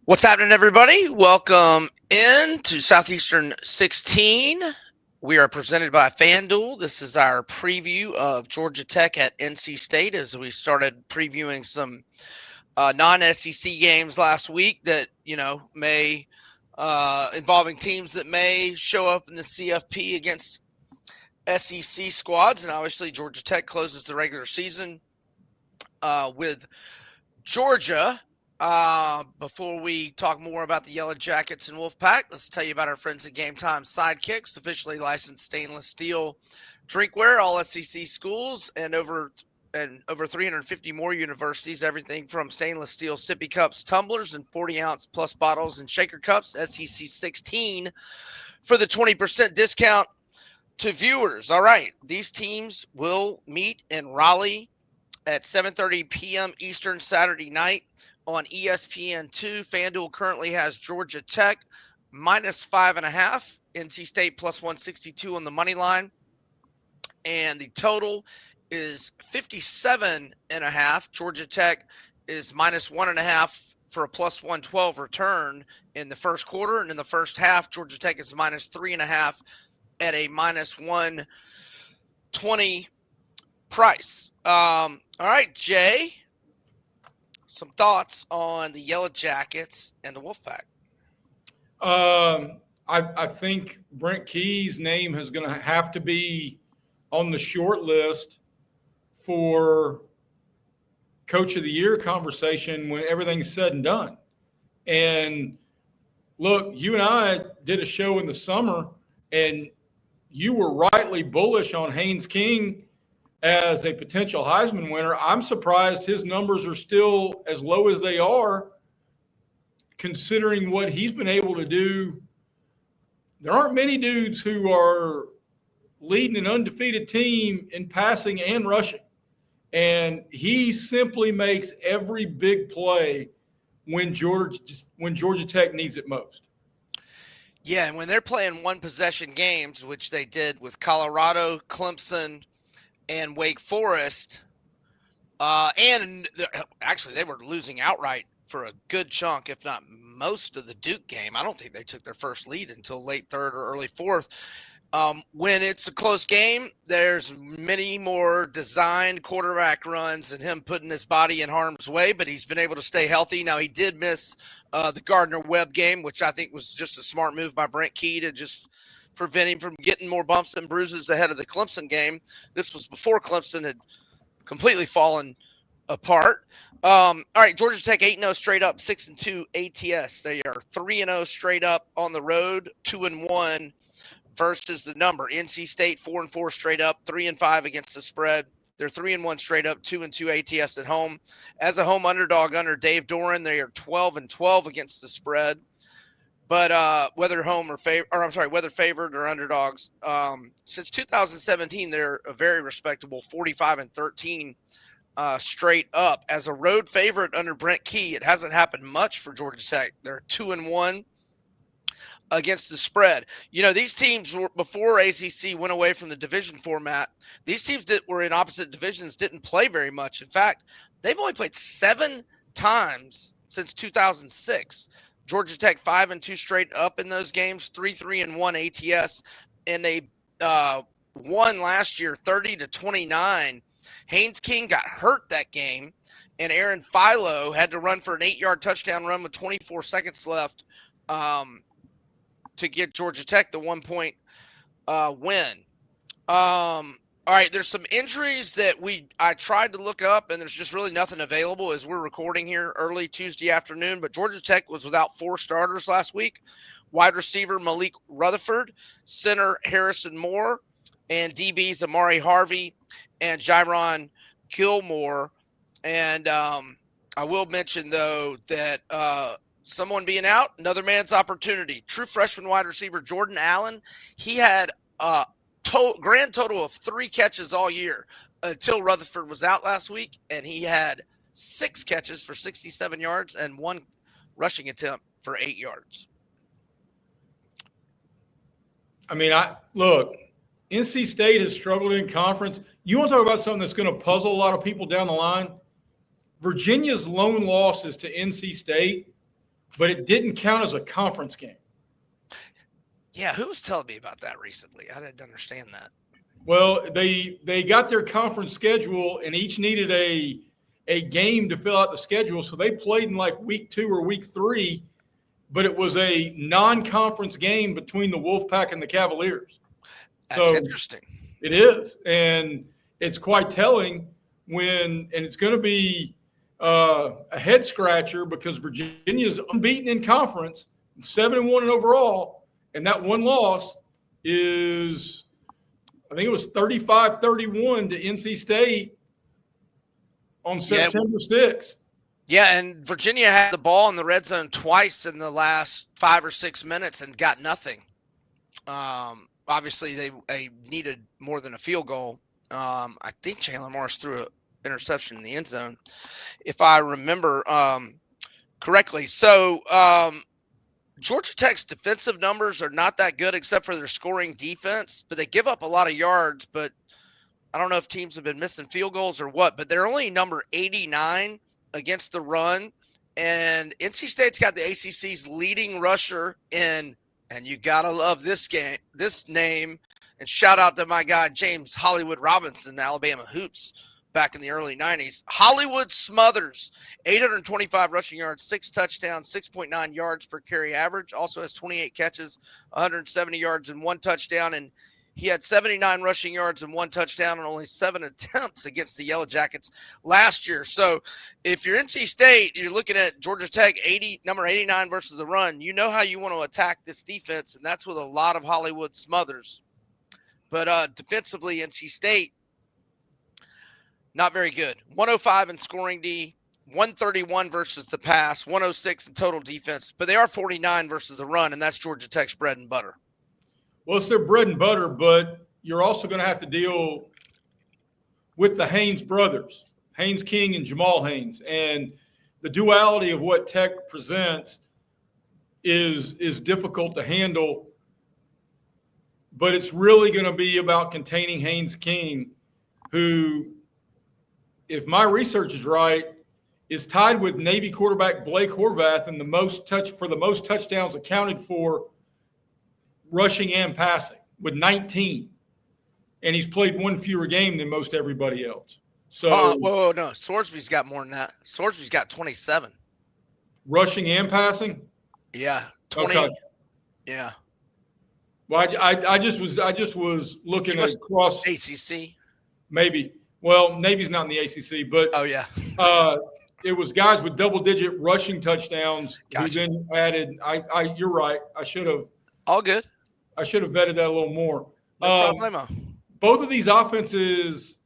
What's happening, everybody? Welcome in to Southeastern 16. We are presented by FanDuel. This is our preview of Georgia Tech at NC State as we started previewing some non-SEC games last week that, may involving teams that may show up in the CFP against SEC squads. And obviously, Georgia Tech closes the regular season with Georgia. Before we talk more about the Yellow Jackets and Wolfpack, let's tell you about our friends at GameTime SIDEKICKS, officially licensed stainless steel drinkware, all SEC schools and over 350 more universities. Everything from stainless steel sippy cups, tumblers, and 40-ounce plus bottles and shaker cups. SEC 16 for the 20% discount to viewers. All right, these teams will meet in Raleigh at 7:30 p.m. Eastern Saturday night on ESPN2. FanDuel currently has Georgia Tech minus 5.5, NC State plus 162 on the money line, and the total is 57.5. Georgia Tech is minus 1.5 for a plus 112 return in the first quarter, and in the first half, Georgia Tech is minus 3.5 at a minus 120 price. All right, Jay, some thoughts on the Yellow Jackets and the Wolfpack. I think Brent Key's name is going to have to be on the short list for Coach of the Year conversation when everything's said and done. And look, you and I did a show in the summer, and you were rightly bullish on Haynes King as a potential Heisman winner. I'm surprised his numbers are still as low as they are, considering what he's been able to do. There aren't many dudes who are leading an undefeated team in passing and rushing. And he simply makes every big play when Georgia Tech needs it most. Yeah, and when they're playing one-possession games, which they did with Colorado, Clemson, and Wake Forest, and actually they were losing outright for a good chunk, if not most of the Duke game. I don't think they took their first lead until late third or early fourth. When it's a close game, there's many more designed quarterback runs and him putting his body in harm's way, but he's been able to stay healthy. Now, he did miss the Gardner-Webb game, which I think was just a smart move by Brent Key to just prevent him from getting more bumps and bruises ahead of the Clemson game. This was before Clemson had completely fallen apart. All right, Georgia Tech 8-0 straight up, 6-2 ATS. They are 3-0 straight up on the road, 2-1 versus the number. NC State 4-4 straight up, 3-5 against the spread. They're 3-1 straight up, 2-2 ATS at home. As a home underdog under Dave Doran, they are 12-12 against the spread. But whether favored or underdogs, since 2017, they're a very respectable 45-13 straight up. As a road favorite under Brent Key, it hasn't happened much for Georgia Tech. They're 2-1 against the spread. These teams were, before ACC went away from the division format, these teams that were in opposite divisions didn't play very much. In fact, they've only played 7 times since 2006. Georgia Tech 5-2 straight up in those games, 3-1 ATS, and they won last year 30-29. Haynes King got hurt that game, and Aaron Philo had to run for an 8-yard touchdown run with 24 seconds left to get Georgia Tech the 1-point win. All right, there's some injuries that I tried to look up, and there's just really nothing available as we're recording here early Tuesday afternoon. But Georgia Tech was without 4 starters last week. Wide receiver Malik Rutherford, center Harrison Moore, and DBs Amari Harvey and Jaron Gilmore. And I will mention, though, that someone being out, another man's opportunity. True freshman wide receiver Jordan Allen, he had grand total of 3 catches all year until Rutherford was out last week, and he had 6 catches for 67 yards and 1 rushing attempt for 8 yards. I mean, look, NC State has struggled in conference. You want to talk about something that's going to puzzle a lot of people down the line? Virginia's lone losses to NC State but it didn't count as a conference game. Yeah, who was telling me about that recently? I didn't understand that. Well, they got their conference schedule and each needed a game to fill out the schedule. So they played in like week 2 or week 3, but it was a non-conference game between the Wolfpack and the Cavaliers. That's interesting. It is. And it's quite telling and it's going to be a head scratcher because Virginia's unbeaten in conference, 7-1 in overall. And that one loss is, I think it was 35-31 to NC State on September 6th. Yeah, and Virginia had the ball in the red zone twice in the last 5 or 6 minutes and got nothing. Obviously, they needed more than a field goal. I think Chandler Morris threw an interception in the end zone, if I remember correctly. So Georgia Tech's defensive numbers are not that good except for their scoring defense, but they give up a lot of yards. But I don't know if teams have been missing field goals or what, but they're only number 89 against the run. And NC State's got the ACC's leading rusher in, and you got to love this name. And shout out to my guy, James Hollywood Robinson, Alabama Hoops, back in the early 90s. Hollywood Smothers, 825 rushing yards, 6 touchdowns, 6.9 yards per carry average. Also has 28 catches, 170 yards, and 1 touchdown. And he had 79 rushing yards and 1 touchdown and only 7 attempts against the Yellow Jackets last year. So if you're NC State, you're looking at Georgia Tech, number 89 versus the run. You know how you want to attack this defense, and that's with a lot of Hollywood Smothers. But defensively, NC State, not very good. 105 in scoring D, 131 versus the pass, 106 in total defense. But they are 49 versus the run, and that's Georgia Tech's bread and butter. Well, it's their bread and butter, but you're also going to have to deal with the Haynes brothers, Haynes King and Jamal Haynes. And the duality of what Tech presents is difficult to handle, but it's really going to be about containing Haynes King, who, if my research is right, is tied with Navy quarterback Blake Horvath in the most touchdowns accounted for rushing and passing with 19. And he's played 1 fewer game than most everybody else. So whoa, no. Swordsby's got more than that. Swordsby's got 27. Rushing and passing? Yeah. 20. Okay. Yeah. Well, I just was looking across ACC. Maybe. Well, Navy's not in the ACC, but oh yeah, it was guys with double-digit rushing touchdowns gotcha. Who then added. You're right. I should have. All good. I should have vetted that a little more. No problemo. Both of these offenses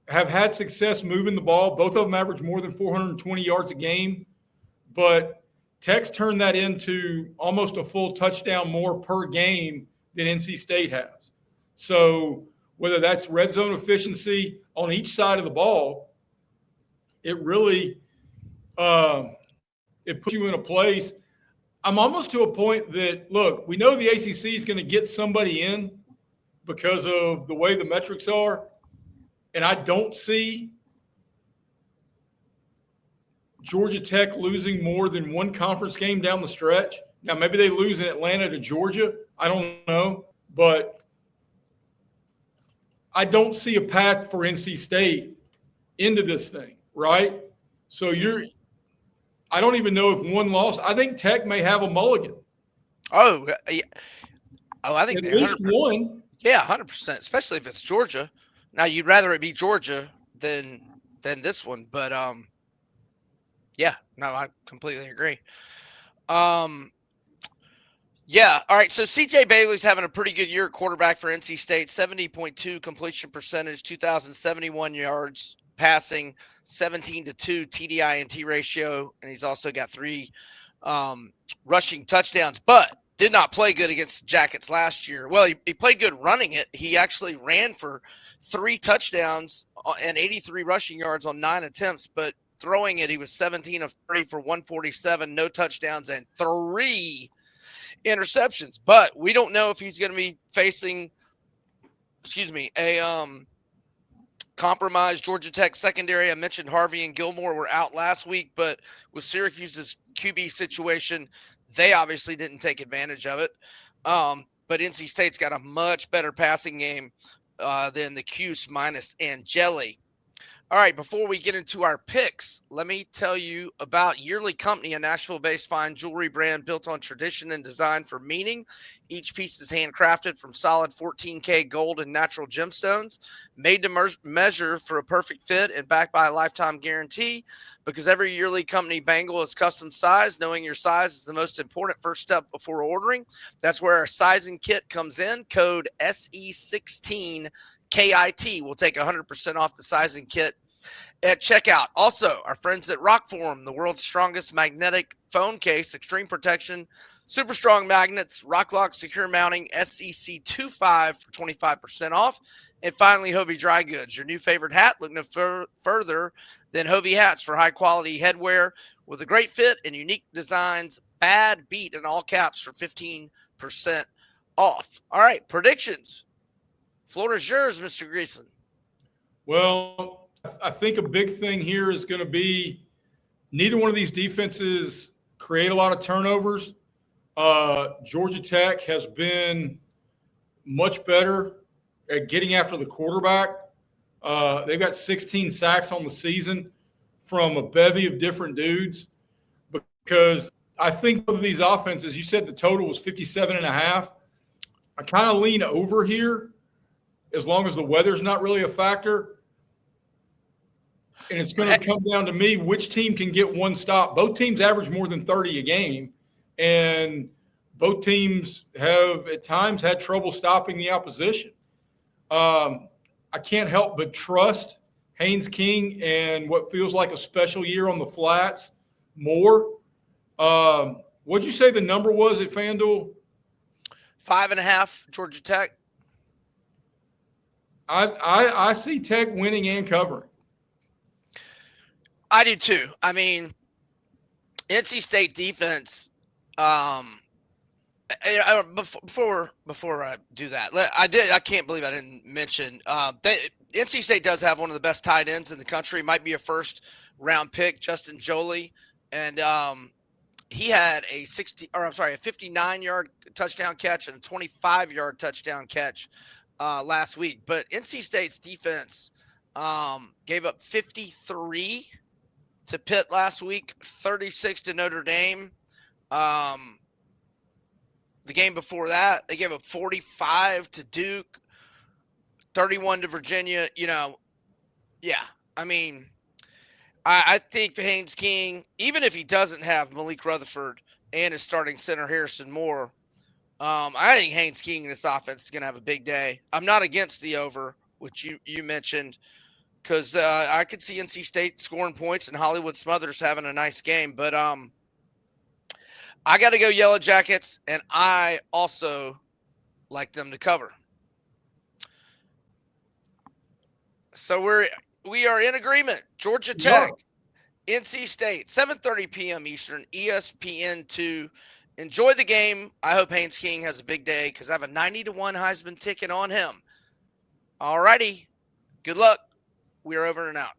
have had success moving the ball. Both of them average more than 420 yards a game, but Tech's turned that into almost a full touchdown more per game than NC State has. So whether that's red zone efficiency on each side of the ball, it really it puts you in a place. I'm almost to a point that, look, we know the ACC is going to get somebody in because of the way the metrics are, and I don't see Georgia Tech losing more than 1 conference game down the stretch. Now, maybe they lose in Atlanta to Georgia. I don't know. But I don't see a path for NC State into this thing, right? So I don't even know if one loss. I think Tech may have a mulligan. Oh, yeah. I think at least 100%. One. Yeah, 100%, especially if it's Georgia. Now, you'd rather it be Georgia than this one, but yeah, no, I completely agree. Yeah, all right, so CJ Bailey's having a pretty good year at quarterback for NC State, 70.2 completion percentage, 2,071 yards passing, 17-2 TDI-NT ratio, and he's also got 3 rushing touchdowns, but did not play good against the Jackets last year. Well, he played good running it. He actually ran for 3 touchdowns and 83 rushing yards on 9 attempts, but throwing it, he was 17 of 30 for 147, no touchdowns, and 3 interceptions. But we don't know if he's going to be facing, a compromised Georgia Tech secondary. I mentioned Harvey and Gilmore were out last week, but with Syracuse's QB situation. They obviously didn't take advantage of it. But NC State's got a much better passing game than the Cuse minus Angeli. All right, before we get into our picks, let me tell you about Yearly Company, a Nashville-based fine jewelry brand built on tradition and design for meaning. Each piece is handcrafted from solid 14K gold and natural gemstones, made to measure for a perfect fit and backed by a lifetime guarantee. Because every Yearly Company bangle is custom sized, knowing your size is the most important first step before ordering. That's where our sizing kit comes in. Code SE16 KIT will take 100% off the sizing kit at checkout. Also, our friends at ROKFORM, the world's strongest magnetic phone case, extreme protection, super strong magnets, rock lock secure mounting, SEC25 for 25% off. And finally, HOVI Dry Goods, your new favorite hat. Look no further than HOVI hats for high quality headwear with a great fit and unique designs. Bad beat in all caps for 15% off. All right, predictions. Floor is yours, Mr. Greeson. Well, I think a big thing here is going to be neither one of these defenses create a lot of turnovers. Georgia Tech has been much better at getting after the quarterback. They've got 16 sacks on the season from a bevy of different dudes, because I think both of these offenses, you said the total was 57.5. I kind of lean over here as long as the weather's not really a factor. And it's going to come down to me, which team can get one stop. Both teams average more than 30 a game, and both teams have at times had trouble stopping the opposition. I can't help but trust Haynes King and what feels like a special year on the flats more. What'd you say the number was at FanDuel? 5.5, Georgia Tech. I see Tech winning and covering. I do too. I mean, NC State defense. Before I do that, I can't believe I didn't mention. NC State does have one of the best tight ends in the country. Might be a first round pick, Justin Jolie, and he had a 59-yard touchdown catch and a 25-yard touchdown catch last week. But NC State's defense gave up 53 to Pitt last week, 36 to Notre Dame. The game before that, they gave up 45 to Duke, 31 to Virginia. I mean, I think Haynes King, even if he doesn't have Malik Rutherford and his starting center Harrison Moore, I think Haynes King in this offense is going to have a big day. I'm not against the over, which you mentioned, because I could see NC State scoring points and Hollywood Smothers having a nice game. But I got to go Yellow Jackets, and I also like them to cover. So we are in agreement. Georgia Tech, NC State, 7:30 p.m. Eastern, ESPN2. Enjoy the game. I hope Haynes King has a big day because I have a 90-1 Heisman ticket on him. All righty. Good luck. We are over and out.